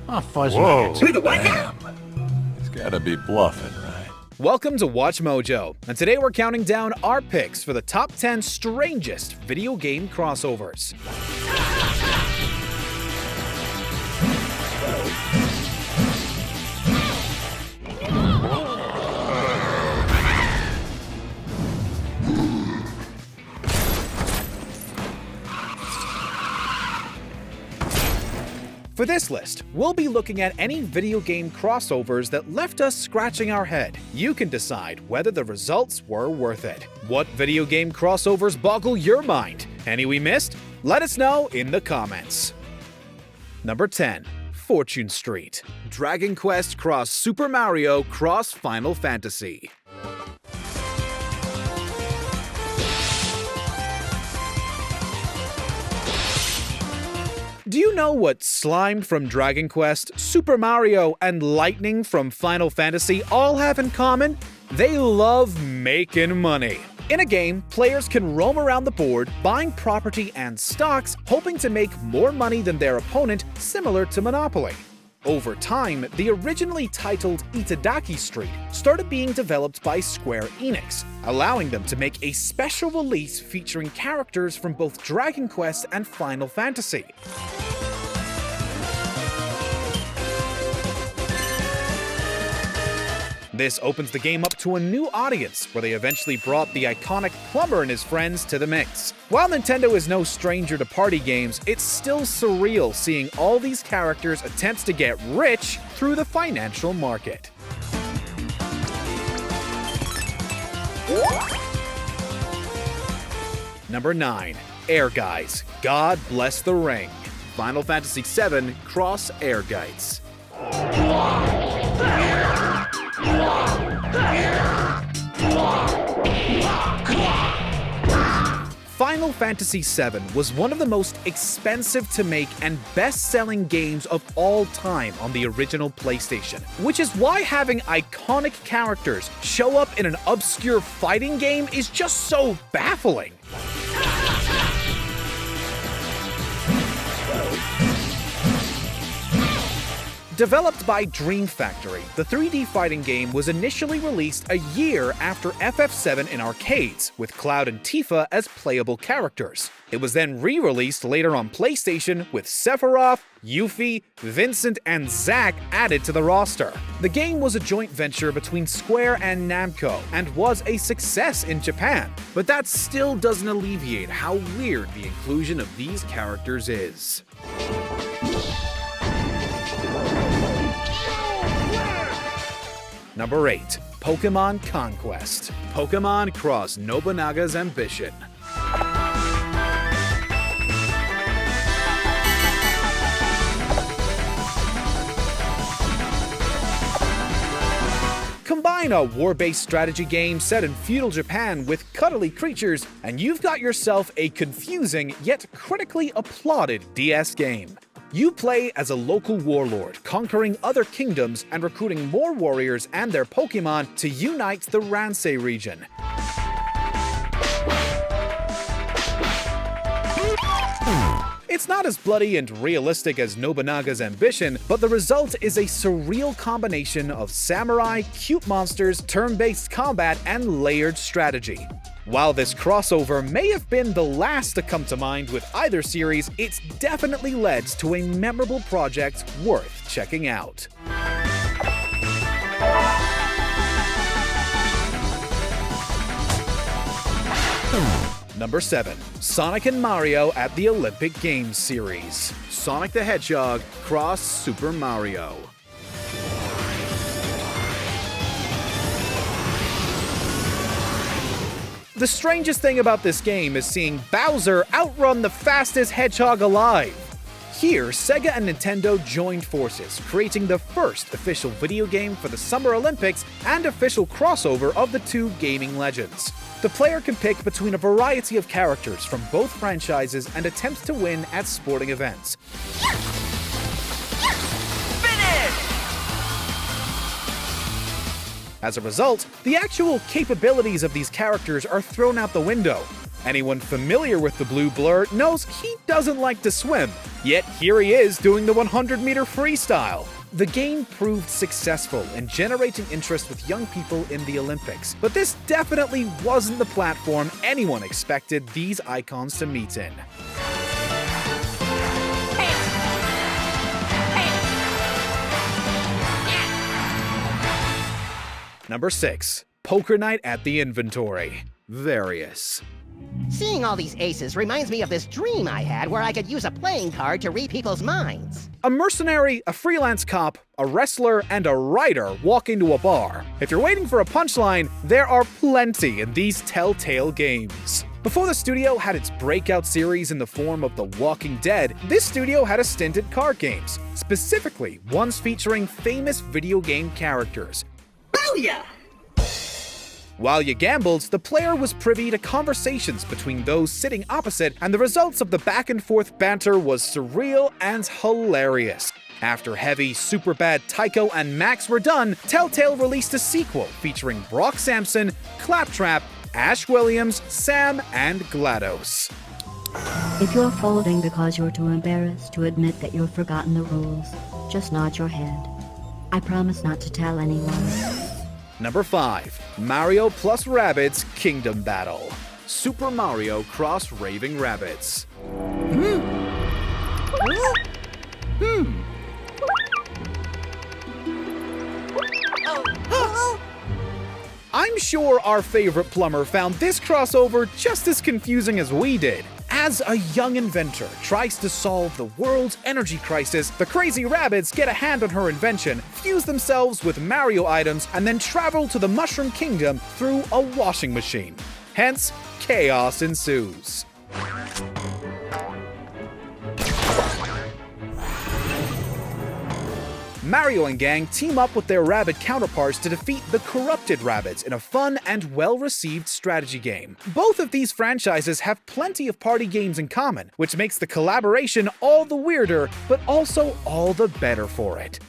Oh, fuzz Whoa. Damn. He's gotta be bluffing, right? Welcome to Watch Mojo, and today we're counting down our picks for the top 10 strangest video game crossovers. For this list, we'll be looking at any video game crossovers that left us scratching our head. You can decide whether the results were worth it. What video game crossovers boggle your mind? Any we missed? Let us know in the comments. Number 10. Fortune Street. Dragon Quest Cross Super Mario Cross Final Fantasy. Do you know what Slime from Dragon Quest, Super Mario, and Lightning from Final Fantasy all have in common? They love making money. In a game, players can roam around the board, buying property and stocks, hoping to make more money than their opponent, similar to Monopoly. Over time, the originally titled Itadaki Street started being developed by Square Enix, allowing them to make a special release featuring characters from both Dragon Quest and Final Fantasy. This opens the game up to a new audience, where they eventually brought the iconic Plumber and his friends to the mix. While Nintendo is no stranger to party games, it's still surreal seeing all these characters attempt to get rich through the financial market. Number 9. Ehrgeiz. God Bless the Ring. Final Fantasy VII Cross Ehrgeiz. Final Fantasy VII was one of the most expensive to make and best-selling games of all time on the original PlayStation, which is why having iconic characters show up in an obscure fighting game is just so baffling. Developed by Dream Factory, the 3D fighting game was initially released a year after FF7 in arcades, with Cloud and Tifa as playable characters. It was then re-released later on PlayStation with Sephiroth, Yuffie, Vincent, and Zack added to the roster. The game was a joint venture between Square and Namco, and was a success in Japan, but that still doesn't alleviate how weird the inclusion of these characters is. Number 8. Pokémon Conquest. Pokémon Cross Nobunaga's Ambition. Combine a war-based strategy game set in feudal Japan with cuddly creatures, and you've got yourself a confusing yet critically applauded DS game. You play as a local warlord, conquering other kingdoms and recruiting more warriors and their Pokémon to unite the Ransei region. It's not as bloody and realistic as Nobunaga's Ambition, but the result is a surreal combination of samurai, cute monsters, turn-based combat, and layered strategy. While this crossover may have been the last to come to mind with either series, it's definitely led to a memorable project worth checking out. Number 7. Sonic and Mario at the Olympic Games series. Sonic the Hedgehog Cross Super Mario. The strangest thing about this game is seeing Bowser outrun the fastest hedgehog alive. Here, Sega and Nintendo joined forces, creating the first official video game for the Summer Olympics and official crossover of the two gaming legends. The player can pick between a variety of characters from both franchises and attempt to win at sporting events. As a result, the actual capabilities of these characters are thrown out the window, Anyone familiar with the blue blur knows he doesn't like to swim, yet here he is doing the 100-meter freestyle. The game proved successful in generating interest with young people in the Olympics, but this definitely wasn't the platform anyone expected these icons to meet in. Number 6. Poker Night at the Inventory. Various. Seeing all these aces reminds me of this dream I had where I could use a playing card to read people's minds. A mercenary, a freelance cop, a wrestler, and a writer walk into a bar. If you're waiting for a punchline, there are plenty in these Telltale games. Before the studio had its breakout series in the form of The Walking Dead, this studio had a stint at card games, specifically ones featuring famous video game characters. Booyah! While you gambled, the player was privy to conversations between those sitting opposite, and the results of the back-and-forth banter was surreal and hilarious. After Heavy, Superbad, Tycho, and Max were done, Telltale released a sequel featuring Brock Sampson, Claptrap, Ash Williams, Sam, and GLaDOS. If you're folding because you're too embarrassed to admit that you've forgotten the rules, just nod your head. I promise not to tell anyone. Number 5. Mario plus Rabbids Kingdom Battle. Super Mario Cross Raving Rabbids. I'm sure our favorite plumber found this crossover just as confusing as we did. As a young inventor tries to solve the world's energy crisis, the crazy Rabbids get a hand on her invention, fuse themselves with Mario items, and then travel to the Mushroom Kingdom through a washing machine. Hence, chaos ensues. Mario and gang team up with their Rabbid counterparts to defeat the corrupted Rabbids in a fun and well-received strategy game. Both of these franchises have plenty of party games in common, which makes the collaboration all the weirder, but also all the better for it.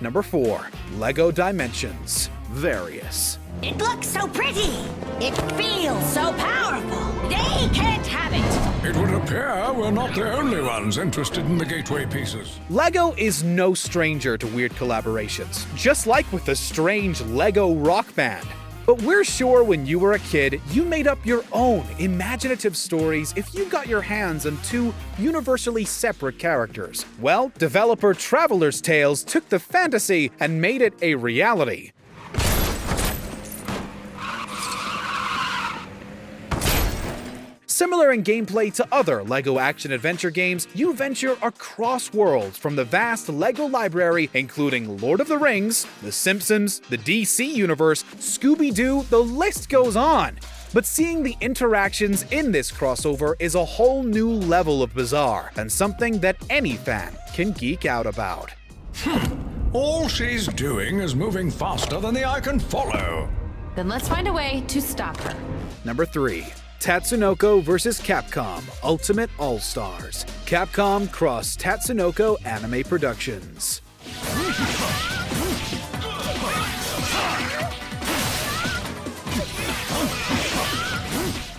Number 4. LEGO Dimensions. Various. It looks so pretty. It feels so powerful. They can't have it. It would appear we're not the only ones interested in the gateway pieces. LEGO is no stranger to weird collaborations, just like with the strange LEGO Rock Band. But we're sure when you were a kid, you made up your own imaginative stories if you got your hands on two universally separate characters. Well, developer Traveler's Tales took the fantasy and made it a reality. Similar in gameplay to other LEGO action-adventure games, you venture across worlds from the vast LEGO library, including Lord of the Rings, The Simpsons, the DC Universe, Scooby-Doo, the list goes on. But seeing the interactions in this crossover is a whole new level of bizarre, and something that any fan can geek out about. All she's doing is moving faster than the eye can follow. Then let's find a way to stop her. Number 3. Tatsunoko vs. Capcom Ultimate All-Stars. Capcom Cross Tatsunoko Anime Productions.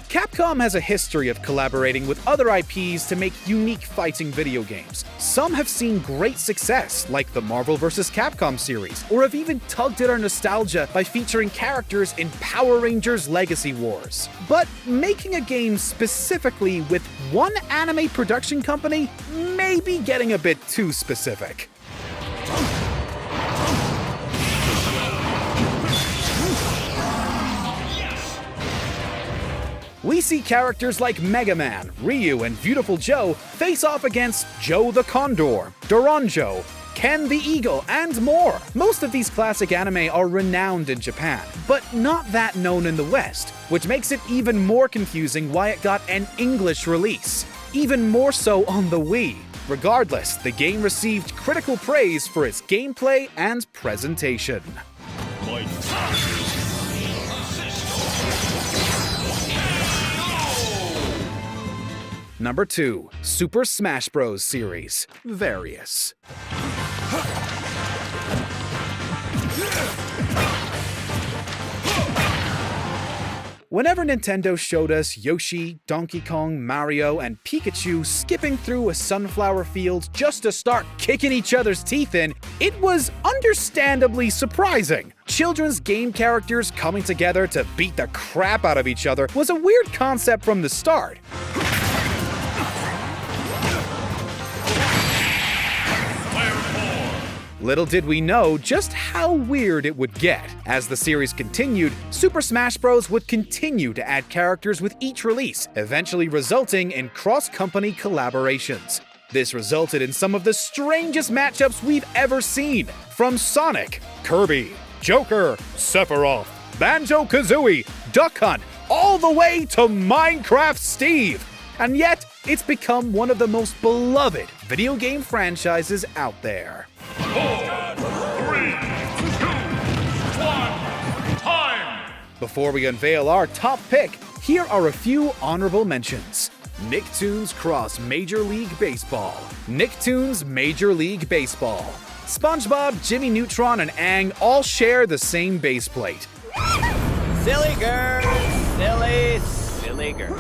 Capcom has a history of collaborating with other IPs to make unique fighting video games. Some have seen great success, like the Marvel vs. Capcom series, or have even tugged at our nostalgia by featuring characters in Power Rangers Legacy Wars. But making a game specifically with one anime production company may be getting a bit too specific. We see characters like Mega Man, Ryu, and Beautiful Joe face off against Joe the Condor, Doronjo, Ken the Eagle, and more. Most of these classic anime are renowned in Japan, but not that known in the West, which makes it even more confusing why it got an English release. Even more so on the Wii. Regardless, the game received critical praise for its gameplay and presentation. Number 2. Super Smash Bros. Series. Various. Whenever Nintendo showed us Yoshi, Donkey Kong, Mario, and Pikachu skipping through a sunflower field just to start kicking each other's teeth in, it was understandably surprising. Children's game characters coming together to beat the crap out of each other was a weird concept from the start. Little did we know just how weird it would get. As the series continued, Super Smash Bros. Would continue to add characters with each release, eventually resulting in cross-company collaborations. This resulted in some of the strangest matchups we've ever seen, from Sonic, Kirby, Joker, Sephiroth, Banjo-Kazooie, Duck Hunt, all the way to Minecraft Steve. And yet, it's become one of the most beloved video game franchises out there. 4, 3, 2, 1, time! Before we unveil our top pick, here are a few honorable mentions. Nicktoons Cross Major League Baseball. Nicktoons Major League Baseball. SpongeBob, Jimmy Neutron, and Aang all share the same base plate. Silly girl, silly girl.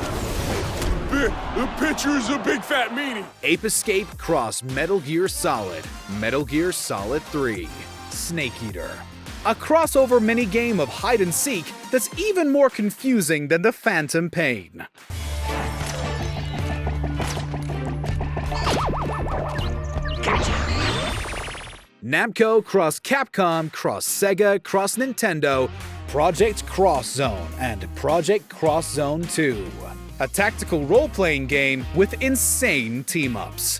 The pitcher's a big fat meanie. Ape Escape Cross Metal Gear Solid. Metal Gear Solid 3. Snake Eater. A crossover minigame of hide and seek that's even more confusing than the Phantom Pain. Namco Cross Capcom Cross Sega Cross Nintendo, Project Cross Zone, and Project Cross Zone 2. A tactical role-playing game with insane team-ups.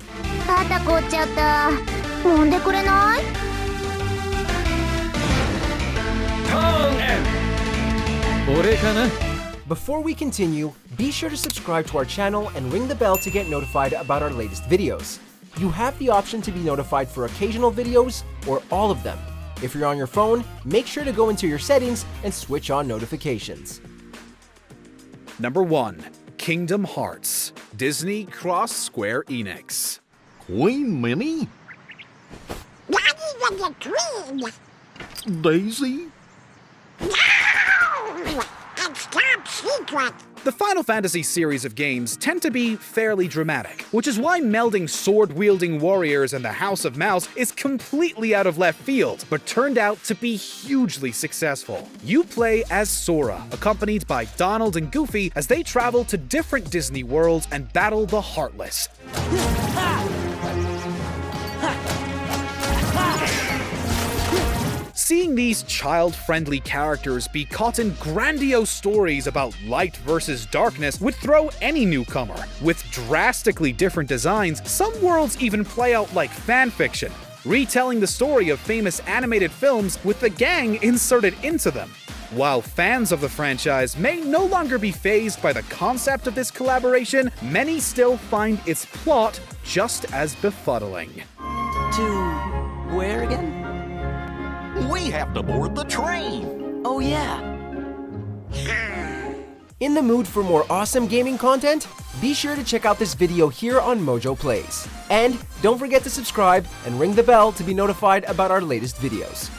Before we continue, be sure to subscribe to our channel and ring the bell to get notified about our latest videos. You have the option to be notified for occasional videos or all of them. If you're on your phone, make sure to go into your settings and switch on notifications. Number 1. Kingdom Hearts. Disney Cross Square Enix. Queen Minnie? Daddy was a queen. Daisy? No! It's top secret. The Final Fantasy series of games tend to be fairly dramatic, which is why melding sword-wielding warriors and the House of Mouse is completely out of left field, but turned out to be hugely successful. You play as Sora, accompanied by Donald and Goofy as they travel to different Disney worlds and battle the Heartless. Seeing these child-friendly characters be caught in grandiose stories about light versus darkness would throw any newcomer. With drastically different designs, some worlds even play out like fanfiction, retelling the story of famous animated films with the gang inserted into them. While fans of the franchise may no longer be fazed by the concept of this collaboration, many still find its plot just as befuddling. To where again? We have to board the train! Oh yeah. In the mood for more awesome gaming content? Be sure to check out this video here on Mojo Plays. And don't forget to subscribe and ring the bell to be notified about our latest videos.